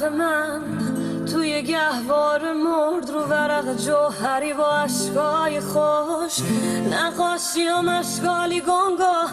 حرف من توی گهوار مرد رو ورق جوهری با اشکای خوش نقاشیم اشکالی گنگا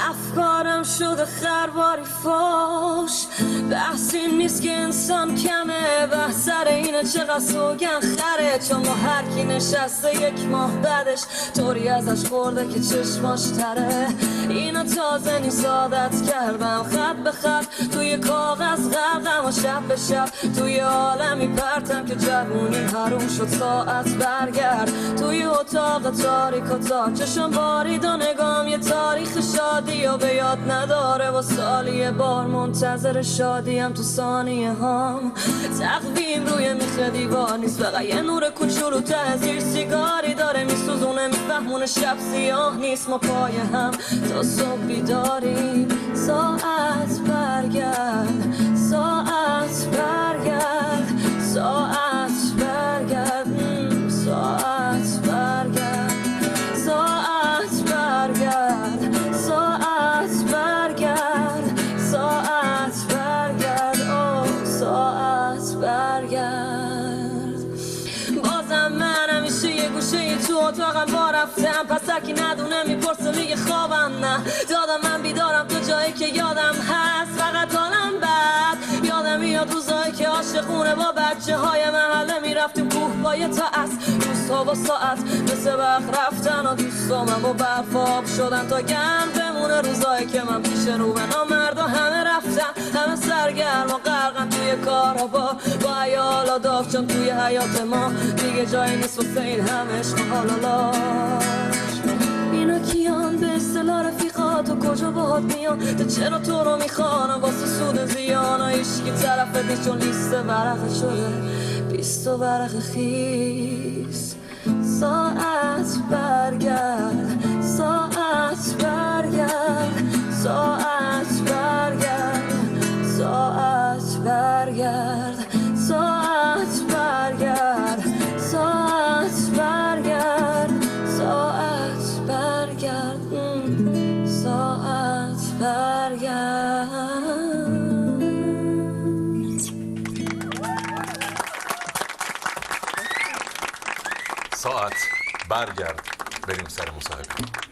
افکارم شده خرباری فاش بحثی نیست که انسان کمه بحث سر اینه چقدر سوگن خره چون با هر کی نشسته یک ماه بعدش طوری ازش خورده که چشماش تره اینا تازه نیست عادت کردم خط به خط توی کاغذ غرقم و شب به شب توی عالمی پرتم که جوونی حروم شد ساعت برگرد توی اتاق تاریک و تا چشم بارید و نگام یه تاریخ شادی و به یاد نداره و سالی بار منتظر شادیم تو ثانیه هام تقویم روی میخ دیوار نیست فقط یه نور کوچولو ته زیر سیگاری داره میسوزونه میفهمونه شب سیاه نیست ما پای هم تا صبح بیداریم ساعت برگرد ساعت برگرد ساعت برگرد ساعت برگرد ساعت برگرد ساعت برگرد ساعت برگرد اوه ساعت برگرد بازم من همیشه یه گوشه تو اتاقم با رفتم پس هرکی ندونه میپرسه میگه خوابم نه دادم من بیدارم تو جایی که یادم هست فقط حالم بد یادم میاد روزایی که عاشقونه با بچه های محله میرفتیم کوه پایه تا از روزها با ساعت مثل وقت رفتن و دوستامم با برف آب شدن تا گرم بمونه روزایی که من پیش رو به نامردا همه رفتن همه سرگرم و غرقن توی کارها با عیال و داغ توی حیات ما دیگه جایی نیست واسه این همه عشق و حالالاش اینا کیان به اصطلاح رفیقات و کجا باهات میان تو چرا تو رو میخوانم واسه سود زیان و عشقی طرفت نیست چون لیست ورق شده 20 ورق خیس ساعت برگرد ساعت برگرد ساعت برگرد ساعت برگرد ساعت برگرد ساعت برگرد ساعت برگرد ساعت برگرد ساعت برگرد بریم سر مصاحبه